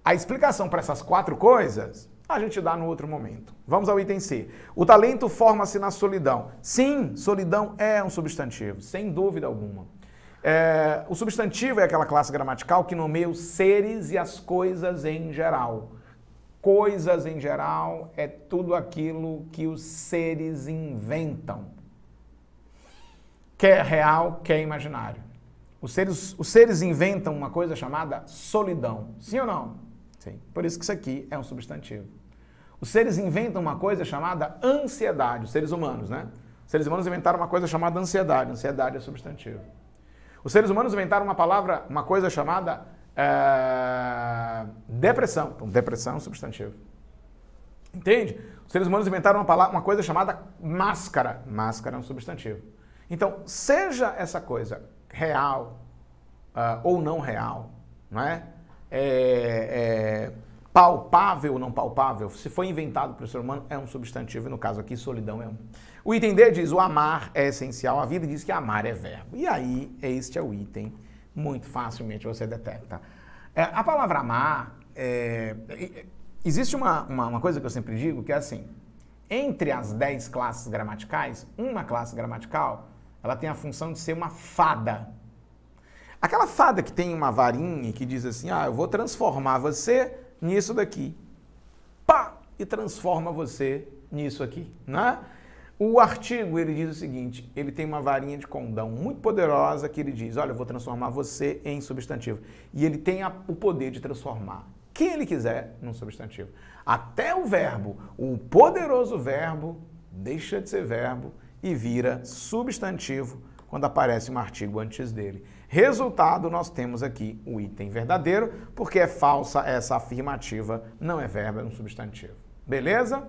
A explicação para essas 4 coisas a gente dá no outro momento. Vamos ao item C. O talento forma-se na solidão. Sim, solidão é um substantivo, sem dúvida alguma. O substantivo é aquela classe gramatical que nomeia os seres e as coisas em geral. Coisas em geral é tudo aquilo que os seres inventam. Quer real, quer imaginário. Os seres inventam uma coisa chamada solidão. Sim ou não? Sim. Por isso que isso aqui é um substantivo. Os seres inventam uma coisa chamada ansiedade. Os seres humanos, né? Os seres humanos inventaram uma coisa chamada ansiedade. Ansiedade é substantivo. Os seres humanos inventaram uma coisa chamada depressão. Então, depressão é um substantivo. Entende? Os seres humanos inventaram uma coisa chamada máscara. Máscara é um substantivo. Então, seja essa coisa real ou não real, não é? Palpável ou não palpável, se foi inventado pelo ser humano, é um substantivo, e no caso aqui, solidão é um. O item D diz, o amar é essencial à vida, e diz que amar é verbo. E aí, este é o item, muito facilmente você detecta. A palavra amar, existe uma coisa que eu sempre digo, que é assim, entre as 10 classes gramaticais, uma classe gramatical, ela tem a função de ser uma fada. Aquela fada que tem uma varinha que diz assim, eu vou transformar você nisso daqui. Pá! E transforma você nisso aqui, né? O artigo, ele diz o seguinte, ele tem uma varinha de condão muito poderosa que ele diz, olha, eu vou transformar você em substantivo. E ele tem o poder de transformar quem ele quiser num substantivo. Até o verbo, o poderoso verbo, deixa de ser verbo e vira substantivo quando aparece um artigo antes dele. Resultado, nós temos aqui o item verdadeiro, porque é falsa essa afirmativa, não é verbo, é um substantivo. Beleza?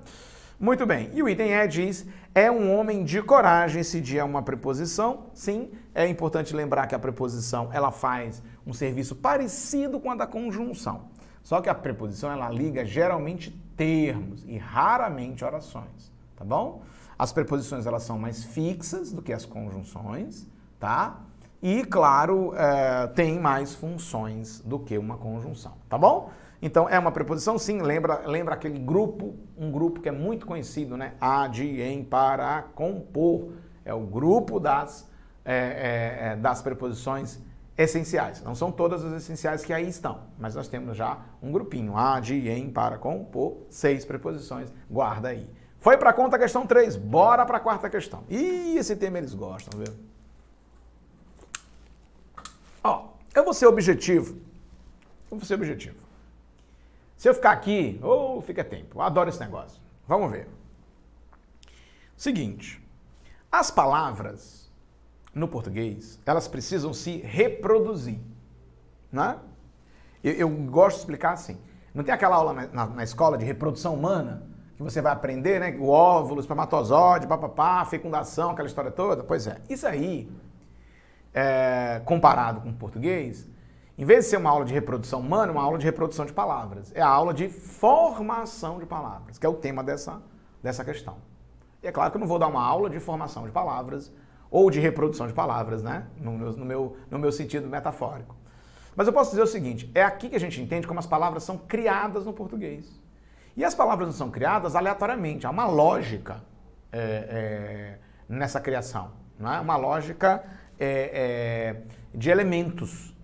Muito bem. E o item E diz, é um homem de coragem, esse dia é uma preposição. Sim, é importante lembrar que a preposição, ela faz um serviço parecido com a da conjunção. Só que a preposição, ela liga geralmente termos e raramente orações, tá bom? As preposições, elas são mais fixas do que as conjunções, tá? E, claro, tem mais funções do que uma conjunção, tá bom? Então, é uma preposição, sim, lembra aquele grupo, um grupo que é muito conhecido, né? A, de, em, para, compor. É o grupo das preposições essenciais. Não são todas as essenciais que aí estão, mas nós temos já um grupinho. A, de, em, para, compor, 6 preposições, guarda aí. Foi para a conta a questão 3, bora para a 4ª questão. Ih, esse tema eles gostam, viu? Eu vou ser objetivo. Se eu ficar aqui, fica tempo. Eu adoro esse negócio. Vamos ver. Seguinte, as palavras no português, elas precisam se reproduzir, né? Eu gosto de explicar assim. Não tem aquela aula na escola de reprodução humana que você vai aprender, né? O óvulo, o espermatozoide, papapá, fecundação, aquela história toda? Pois é. Isso aí, comparado com o português, em vez de ser uma aula de reprodução humana, é uma aula de reprodução de palavras. É a aula de formação de palavras, que é o tema dessa questão. E é claro que eu não vou dar uma aula de formação de palavras ou de reprodução de palavras, né? No meu sentido metafórico. Mas eu posso dizer o seguinte, é aqui que a gente entende como as palavras são criadas no português. E as palavras não são criadas aleatoriamente, há uma lógica nessa criação, não é? Uma lógica de elementos.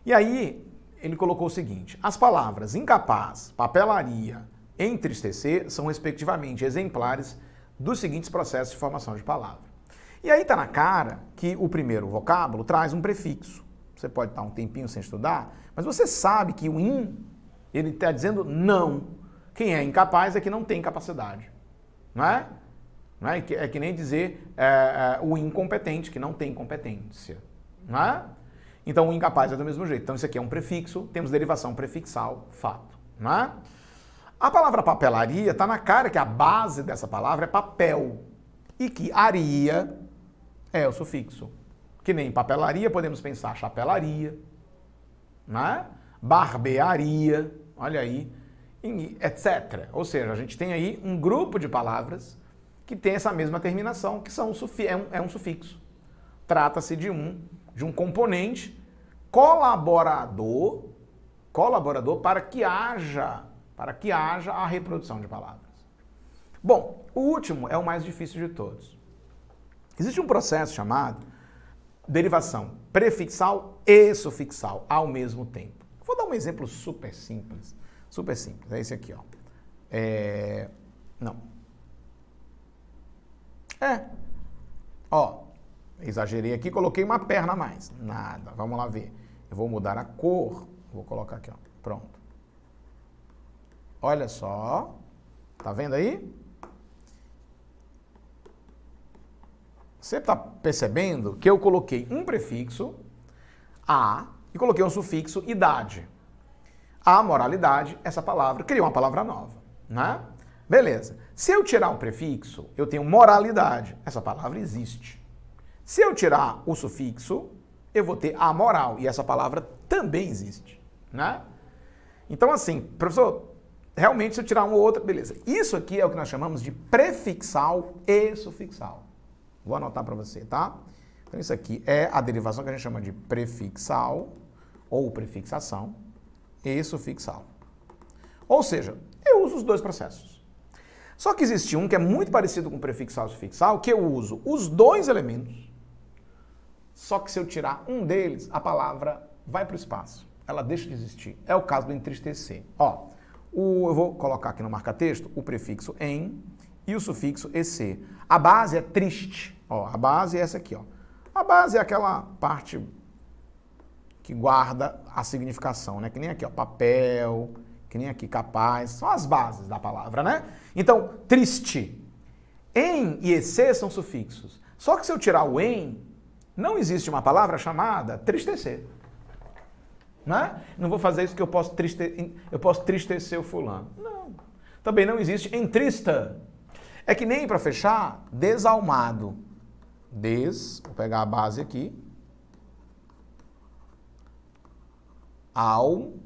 E aí, ele colocou o seguinte, as palavras incapaz, papelaria, entristecer são, respectivamente, exemplares dos seguintes processos de formação de palavra. E aí está na cara que o primeiro vocábulo traz um prefixo. Você pode estar um tempinho sem estudar, mas você sabe que o in, ele está dizendo não. Quem é incapaz é que não tem capacidade. Não é? Não é? É que nem dizer o incompetente, que não tem competência. Não é? Então, o incapaz é do mesmo jeito. Então, isso aqui é um prefixo, temos derivação prefixal, fato. Não é? A palavra papelaria está na cara que a base dessa palavra é papel. E que aria é o sufixo. Que nem papelaria, podemos pensar chapelaria, não é? Barbearia, olha aí, etc. Ou seja, a gente tem aí um grupo de palavras que tem essa mesma terminação, que são um sufixo. Trata-se de um componente colaborador para que haja a reprodução de palavras. Bom, o último é o mais difícil de todos. Existe um processo chamado derivação prefixal e sufixal ao mesmo tempo. Vou dar um exemplo super simples. Super simples. É esse aqui, ó. Ó, exagerei aqui, coloquei uma perna a mais. Nada. Vamos lá ver. Eu vou mudar a cor. Vou colocar aqui, ó. Pronto. Olha só. Tá vendo aí? Você está percebendo que eu coloquei um prefixo, a, e coloquei um sufixo, idade. A moralidade, essa palavra, criou uma palavra nova, né? Beleza. Se eu tirar um prefixo, eu tenho moralidade. Essa palavra existe. Se eu tirar o sufixo, eu vou ter amoral. E essa palavra também existe, né? Então, assim, professor, realmente se eu tirar um ou outro, beleza. Isso aqui é o que nós chamamos de prefixal e sufixal. Vou anotar para você, tá? Então, isso aqui é a derivação que a gente chama de prefixal ou prefixação e sufixal. Ou seja, eu uso os dois processos. Só que existe um que é muito parecido com prefixal e sufixal, que eu uso os dois elementos, só que se eu tirar um deles, a palavra vai para o espaço. Ela deixa de existir. É o caso do entristecer. Ó, eu vou colocar aqui no marca-texto o prefixo em e o sufixo ec. A base é triste. Ó, a base é essa aqui, ó. A base é aquela parte que guarda a significação, né? Que nem aqui, ó, papel, que nem aqui capaz, são as bases da palavra, né? Então, triste. Em e ec são sufixos. Só que se eu tirar o em, não existe uma palavra chamada tristecer. Né? Não vou fazer isso porque eu posso tristecer o fulano. Não. Também não existe entrista. É que nem para fechar, desalmado. Vou pegar a base aqui.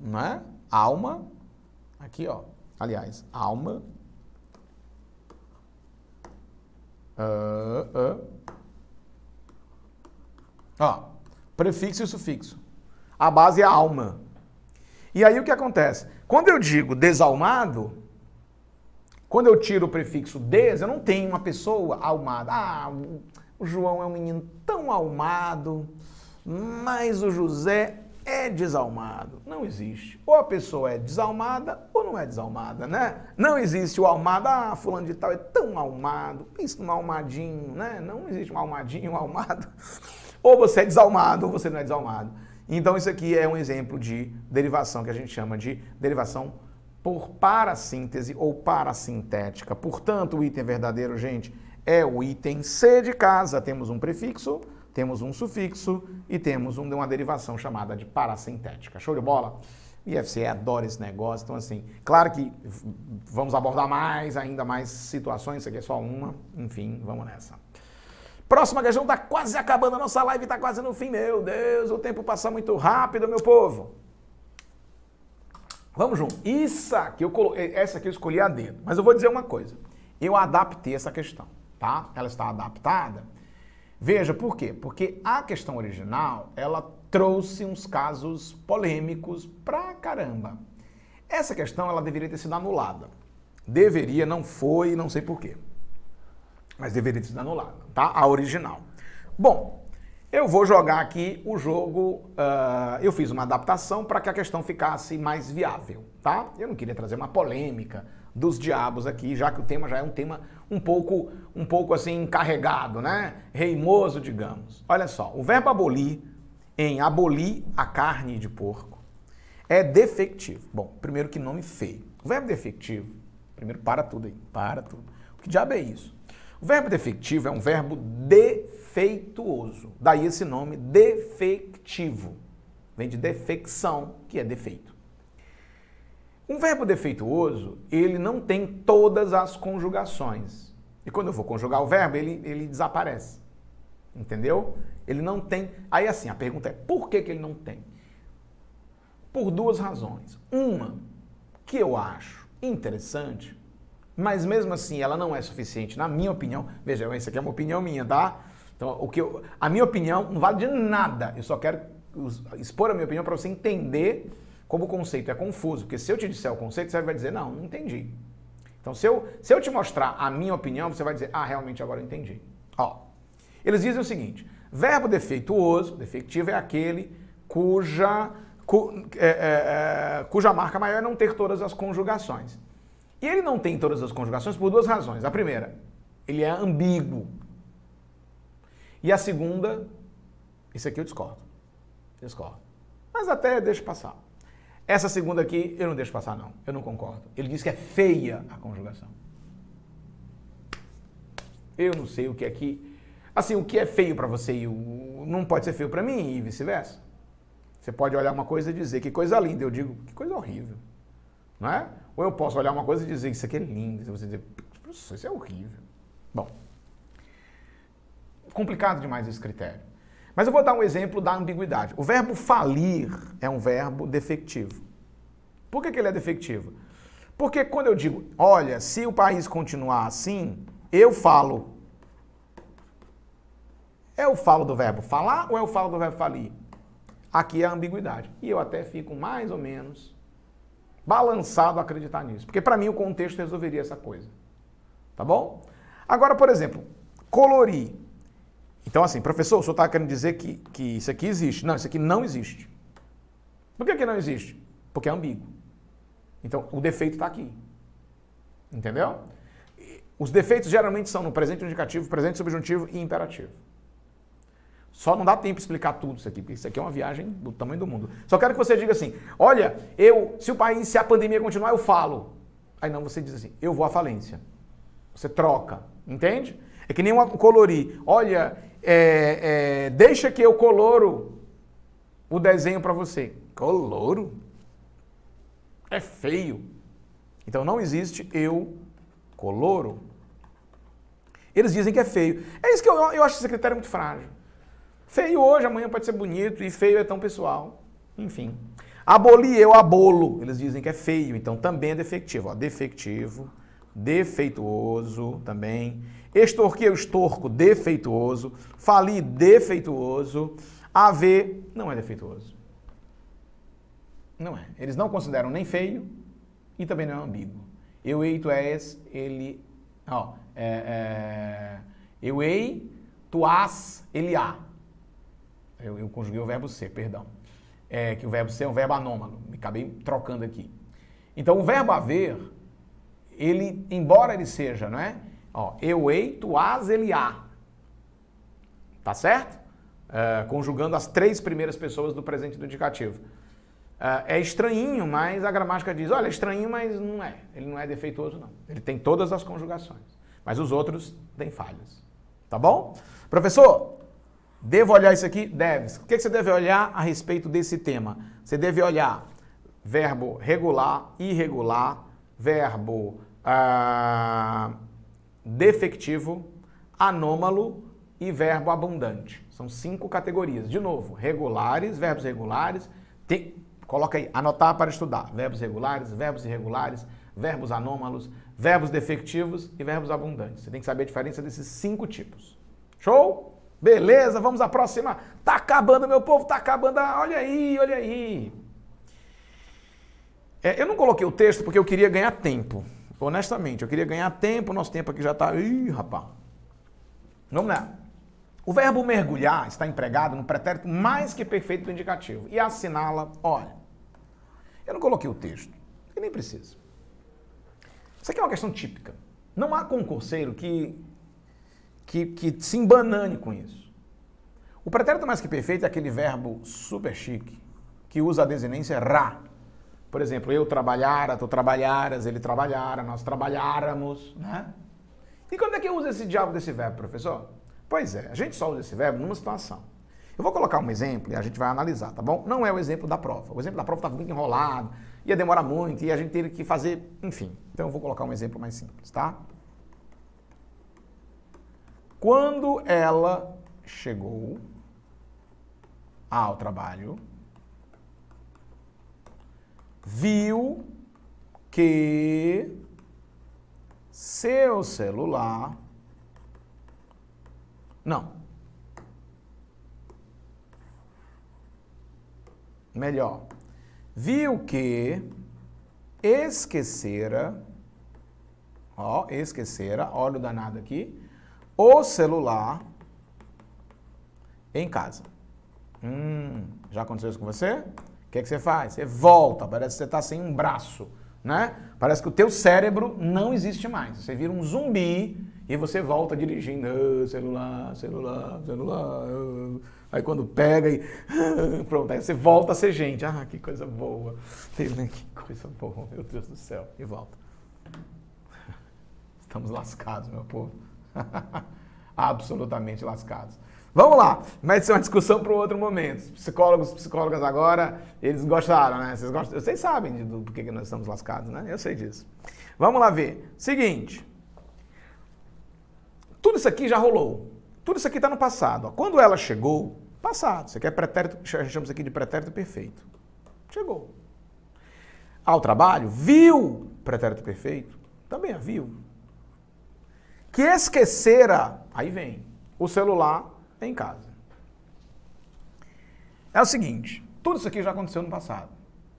Né? Alma. Aqui, ó. Aliás, alma. Ó, prefixo e sufixo. A base é a alma. E aí o que acontece? Quando eu digo desalmado, quando eu tiro o prefixo des, eu não tenho uma pessoa almada. Ah, o João é um menino tão almado, mas o José é desalmado. Não existe. Ou a pessoa é desalmada ou não é desalmada, né? Não existe o almado. Ah, fulano de tal é tão almado. Pensa num almadinho, né? Não existe um almadinho, um almado. Ou você é desalmado ou você não é desalmado. Então isso aqui é um exemplo de derivação que a gente chama de derivação por parassíntese ou parasintética. Portanto, o item verdadeiro, gente, é o item C de casa. Temos um prefixo, temos um sufixo e temos uma derivação chamada de parasintética. Show de bola? O IFCE adora esse negócio. Então, assim, claro que vamos abordar ainda mais situações. Isso aqui é só uma. Enfim, vamos nessa. Próxima questão, tá quase acabando a nossa live, tá quase no fim. Meu Deus, o tempo passa muito rápido, meu povo. Vamos junto. Essa aqui eu escolhi a dedo. Mas eu vou dizer uma coisa. Eu adaptei essa questão, tá? Ela está adaptada. Veja, por quê? Porque a questão original, ela trouxe uns casos polêmicos pra caramba. Essa questão, ela deveria ter sido anulada. Deveria, não foi, não sei por quê. Mas deveria ter sido anulada, tá? A original. Bom, eu vou jogar aqui o jogo, eu fiz uma adaptação para que a questão ficasse mais viável, tá? Eu não queria trazer uma polêmica dos diabos aqui, já que o tema já é um tema um pouco assim carregado, né? Reimoso, digamos. Olha só, o verbo abolir, em abolir a carne de porco, é defectivo. Bom, primeiro que nome feio. O verbo defectivo, primeiro para tudo aí, para tudo. O que diabo é isso? O verbo defectivo é um verbo defeituoso. Daí esse nome defectivo. Vem de defecção, que é defeito. Um verbo defeituoso, ele não tem todas as conjugações. E quando eu vou conjugar o verbo, ele desaparece. Entendeu? Ele não tem... Aí assim, a pergunta é, por que ele não tem? Por duas razões. Uma, que eu acho interessante, mas mesmo assim ela não é suficiente, na minha opinião. Veja, isso aqui é uma opinião minha, tá? Então, a minha opinião não vale de nada. Eu só quero expor a minha opinião para você entender como o conceito é confuso. Porque se eu te disser o conceito, você vai dizer, não entendi. Então, se eu te mostrar a minha opinião, você vai dizer, realmente agora eu entendi. Ó, eles dizem o seguinte, verbo defeituoso, defectivo é aquele cuja marca maior é não ter todas as conjugações. E ele não tem todas as conjugações por duas razões. A primeira, ele é ambíguo. E a segunda, isso aqui eu discordo. Mas até deixo passar. Essa segunda aqui eu não deixo passar não, eu não concordo. Ele diz que é feia a conjugação. Eu não sei o que é que... Assim, o que é feio para você não pode ser feio para mim e vice-versa. Você pode olhar uma coisa e dizer que coisa linda, eu digo que coisa horrível. Não é? Ou eu posso olhar uma coisa e dizer isso aqui é lindo, e você dizer, isso é horrível. Bom, complicado demais esse critério. Mas eu vou dar um exemplo da ambiguidade. O verbo falir é um verbo defectivo. Por que ele é defectivo? Porque quando eu digo, olha, se o país continuar assim, eu falo. Eu falo do verbo falar ou eu falo do verbo falir? Aqui é a ambiguidade. E eu até fico mais ou menos balançado a acreditar nisso. Porque para mim o contexto resolveria essa coisa. Tá bom? Agora, por exemplo, colorir. Então, assim, professor, o senhor está querendo dizer que isso aqui existe. Não, isso aqui não existe. Por que não existe? Porque é ambíguo. Então, o defeito está aqui. Entendeu? Os defeitos geralmente são no presente indicativo, presente subjuntivo e imperativo. Só não dá tempo de explicar tudo isso aqui, porque isso aqui é uma viagem do tamanho do mundo. Só quero que você diga assim, olha, se a pandemia continuar, eu falo. Aí não, você diz assim, eu vou à falência. Você troca, entende? É que nem um colorir. Olha, deixa que eu coloro o desenho para você. Coloro? É feio. Então não existe eu coloro. Eles dizem que é feio. É isso que eu acho esse critério muito frágil. Feio hoje, amanhã pode ser bonito, e feio é tão pessoal. Enfim. Abolir, eu abolo. Eles dizem que é feio, então também é defectivo. Ó, defectivo, defeituoso também. Extorquir, eu extorco, defeituoso. Falir, defeituoso. Haver, não é defeituoso. Não é. Eles não consideram nem feio e também não é ambíguo. Eu ei, tu és, ele... Ó, eu ei, tu has, ele há. Eu conjuguei o verbo ser, perdão. Que o verbo ser é um verbo anômalo. Me acabei trocando aqui. Então, o verbo haver, ele, embora ele seja, não é? Ó, eu ei, tu has, ele há. Tá certo? Conjugando as três primeiras pessoas do presente do indicativo. É estranhinho, mas a gramática diz, olha, é estranhinho, mas não é. Ele não é defeituoso, não. Ele tem todas as conjugações. Mas os outros têm falhas. Tá bom? Professor, devo olhar isso aqui? Deve. O que você deve olhar a respeito desse tema? Você deve olhar verbo regular, irregular, verbo defectivo, anômalo e verbo abundante. São 5 categorias. De novo, regulares, verbos regulares. Coloca aí, anotar para estudar. Verbos regulares, verbos irregulares, verbos anômalos, verbos defectivos e verbos abundantes. Você tem que saber a diferença desses 5 tipos. Show? Beleza, vamos à próxima. Tá acabando, meu povo, tá acabando. Olha aí, olha aí. Eu não coloquei o texto porque eu queria ganhar tempo. Honestamente, eu queria ganhar tempo. Nosso tempo aqui já tá... Ih, rapaz. Vamos lá. O verbo mergulhar está empregado no pretérito mais que perfeito do indicativo. E assinala, olha, eu não coloquei o texto, e nem precisa. Isso aqui é uma questão típica. Não há concurseiro que se embanane com isso. O pretérito mais que perfeito é aquele verbo super chique, que usa a desinência ra. Por exemplo, eu trabalhara, tu trabalharas, ele trabalhara, nós trabalháramos, né? E quando é que eu uso esse diabo desse verbo, professor? Pois é, a gente só usa esse verbo numa situação. Eu vou colocar um exemplo e a gente vai analisar, tá bom? Não é o exemplo da prova. O exemplo da prova está muito enrolado, ia demorar muito e a gente teria que fazer, enfim. Então eu vou colocar um exemplo mais simples, tá? Quando ela chegou ao trabalho, viu que seu celular... Não, Melhor. Viu que esquecera, olha o danado aqui, o celular em casa. Já aconteceu isso com você? O que você faz? Você volta, parece que você está sem um braço, né? Parece que o teu cérebro não existe mais. Você vira um zumbi e você volta dirigindo, celular. Aí quando pega e pronto, aí você volta a ser gente. Que coisa boa. Que coisa boa, meu Deus do céu. E volta. Estamos lascados, meu povo. Absolutamente lascados. Vamos lá, mas isso é uma discussão para um outro momento. Os psicólogos, psicólogas agora, eles gostaram, né? Vocês sabem do porquê que nós estamos lascados, né? Eu sei disso. Vamos lá ver. Seguinte. Tudo isso aqui já rolou. Tudo isso aqui está no passado. Ó. Quando ela chegou, passado. Isso aqui é pretérito, chamamos isso aqui de pretérito perfeito. Chegou. Ao trabalho, viu pretérito perfeito. Também a viu. Que esquecera, aí vem, o celular em casa. É o seguinte, tudo isso aqui já aconteceu no passado.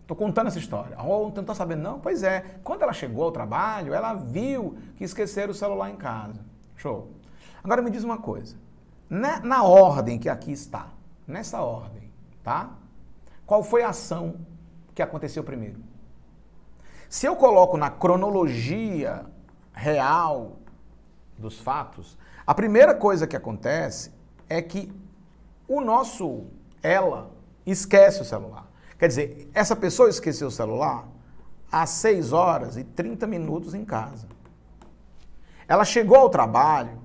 Estou contando essa história. Não está sabendo não? Pois é, quando ela chegou ao trabalho, ela viu que esqueceram o celular em casa. Show. Agora me diz uma coisa. Na ordem que aqui está, nessa ordem, tá? Qual foi a ação que aconteceu primeiro? Se eu coloco na cronologia real dos fatos, a primeira coisa que acontece é que ela esquece o celular. Quer dizer, essa pessoa esqueceu o celular às 6h30 em casa. Ela chegou ao trabalho,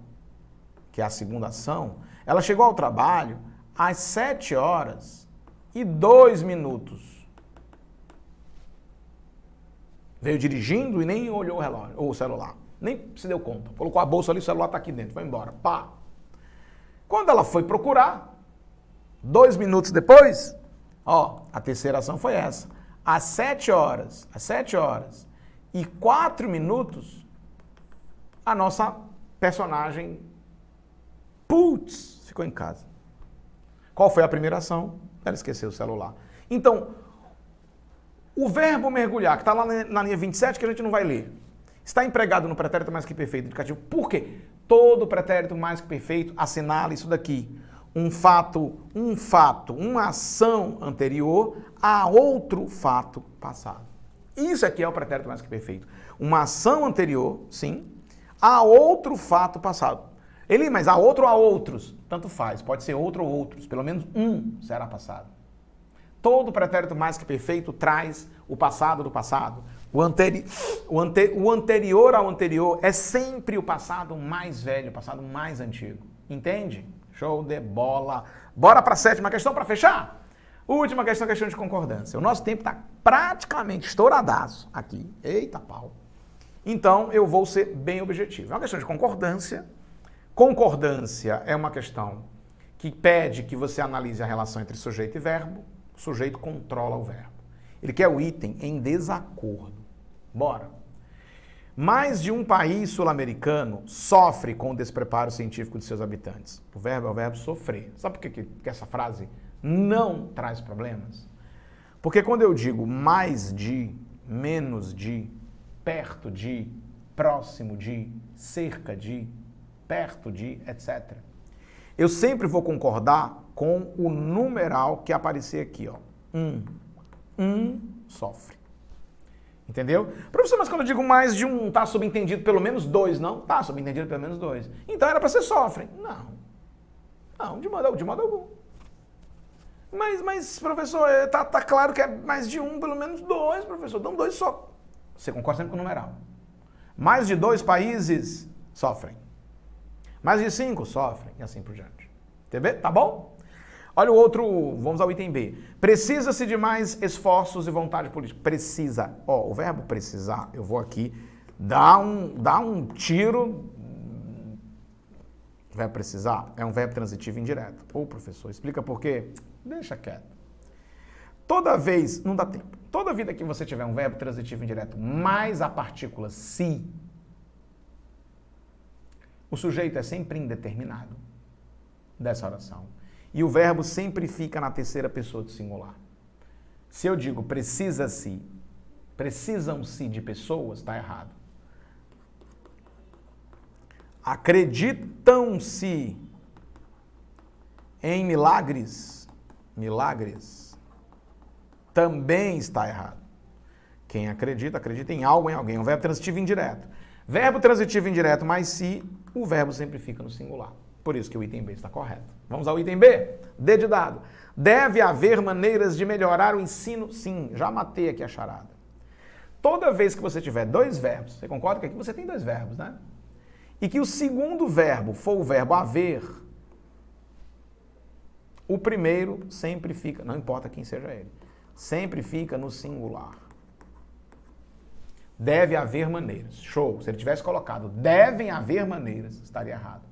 que é a segunda ação, ela chegou ao trabalho às 7h02. Veio dirigindo e nem olhou o relógio, ou o celular. Nem se deu conta. Colocou a bolsa ali, o celular está aqui dentro, foi embora. Pá. Quando ela foi procurar, 2 minutos depois, a terceira ação foi essa. Às 7h04, a nossa personagem, ficou em casa. Qual foi a primeira ação? Ela esqueceu o celular. Então, o verbo mergulhar, que está lá na linha 27, que a gente não vai ler, está empregado no pretérito mais que perfeito indicativo. Por quê? Todo pretérito mais que perfeito assinala isso daqui. Um fato, uma ação anterior a outro fato passado. Isso aqui é o pretérito mais que perfeito. Uma ação anterior, sim, a outro fato passado. Mas a outro ou a outros? Tanto faz, pode ser outro ou outros, pelo menos um será passado. Todo pretérito mais que perfeito traz o passado do passado. O anterior ao anterior é sempre o passado mais velho, o passado mais antigo. Entende? Show de bola. Bora para a 7ª questão para fechar? Última questão, questão de concordância. O nosso tempo está praticamente estouradaço aqui. Eita pau. Então eu vou ser bem objetivo. É uma questão de concordância. Concordância é uma questão que pede que você analise a relação entre sujeito e verbo. O sujeito controla o verbo. Ele quer o item em desacordo. Bora. Mais de um país sul-americano sofre com o despreparo científico de seus habitantes. O verbo é o verbo sofrer. Sabe por que essa frase não traz problemas? Porque quando eu digo mais de, menos de, perto de, próximo de, cerca de, perto de, etc., eu sempre vou concordar com o numeral que aparecer aqui, ó. Sofre. Entendeu? Professor, mas quando eu digo mais de um, tá subentendido pelo menos 2, não? Tá subentendido pelo menos 2. Então era para ser sofrem. Não, de modo algum. Mas professor, tá claro que é mais de um, pelo menos 2, professor. Dão 2 só. Você concorda sempre com o numeral. Mais de 2 países sofrem. Mais de 5 sofrem, e assim por diante. Tá bom? Olha o outro, vamos ao item B. Precisa-se de mais esforços e vontade política. Precisa. O verbo precisar, eu vou aqui dar um tiro. O verbo precisar é um verbo transitivo indireto. Professor, explica por quê? Deixa quieto. Toda vez, não dá tempo. Toda vida que você tiver um verbo transitivo indireto mais a partícula se, o sujeito é sempre indeterminado dessa oração. E o verbo sempre fica na terceira pessoa do singular. Se eu digo precisa-se, precisam-se de pessoas, está errado. Acreditam-se em milagres, também está errado. Quem acredita, acredita em algo, em alguém. Um verbo transitivo indireto. Verbo transitivo indireto mais se, o verbo sempre fica no singular. Por isso que o item B está correto. Vamos ao item B. D de dado. Deve haver maneiras de melhorar o ensino? Sim, já matei aqui a charada. Toda vez que você tiver dois verbos, você concorda que aqui você tem dois verbos, né? E que o segundo verbo for o verbo haver, o primeiro sempre fica, não importa quem seja ele, sempre fica no singular. Deve haver maneiras. Show. Se ele tivesse colocado devem haver maneiras, estaria errado.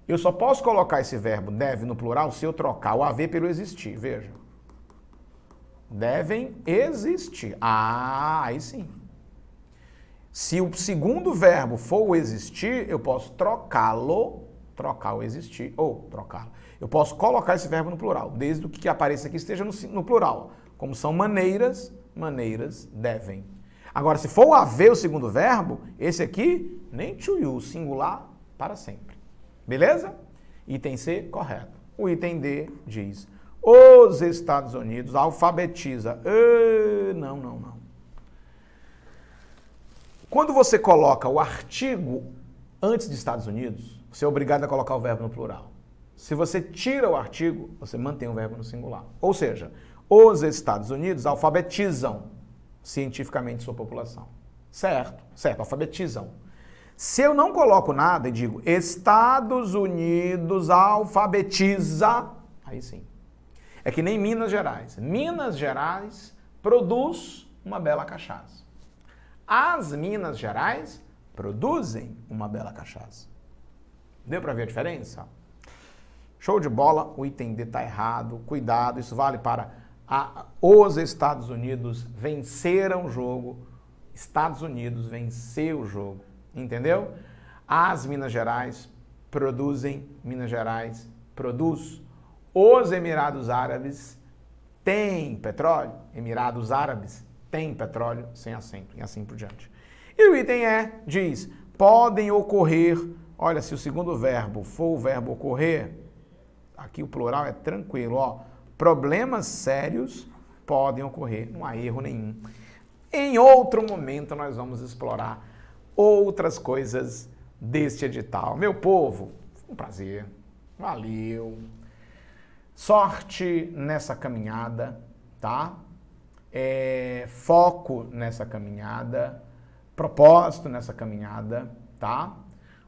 Eu só posso colocar esse verbo deve no plural se eu trocar o haver pelo existir. Veja. Devem existir. Ah, aí sim. Se o segundo verbo for o existir, eu posso trocá-lo, trocar o existir, ou trocá-lo. Eu posso colocar esse verbo no plural, desde que apareça aqui esteja no plural. Como são maneiras, maneiras devem. Agora, se for o haver o segundo verbo, esse aqui, nem to you, singular para sempre. Beleza? Item C, correto. O item D diz, os Estados Unidos alfabetiza. Não. Quando você coloca o artigo antes de Estados Unidos, você é obrigado a colocar o verbo no plural. Se você tira o artigo, você mantém o verbo no singular. Ou seja, os Estados Unidos alfabetizam cientificamente sua população. Certo, alfabetizam. Se eu não coloco nada e digo Estados Unidos alfabetiza, aí sim. É que nem Minas Gerais. Minas Gerais produz uma bela cachaça. As Minas Gerais produzem uma bela cachaça. Deu para ver a diferença? Show de bola, o item D está errado. Cuidado, isso vale para os Estados Unidos venceram o jogo. Estados Unidos venceu o jogo. Entendeu? As Minas Gerais produzem, Minas Gerais produz. Os Emirados Árabes têm petróleo. Emirados Árabes têm petróleo sem acento e assim por diante. E o item E diz, podem ocorrer, olha, se o segundo verbo for o verbo ocorrer, aqui o plural é tranquilo, ó, problemas sérios podem ocorrer, não há erro nenhum. Em outro momento nós vamos explorar outras coisas deste edital. Meu povo, foi um prazer, valeu. Sorte nessa caminhada, tá? Foco nessa caminhada, propósito nessa caminhada, tá?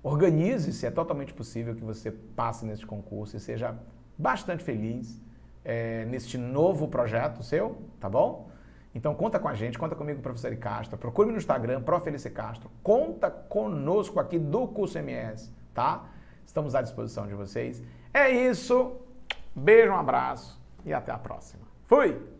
Organize-se, é totalmente possível que você passe nesse concurso e seja bastante feliz neste novo projeto seu, tá bom? Então conta com a gente, conta comigo, professor Eli Castro, procure-me no Instagram, Prof. Eli Castro, conta conosco aqui do curso MS, tá? Estamos à disposição de vocês. É isso, beijo, um abraço e até a próxima. Fui!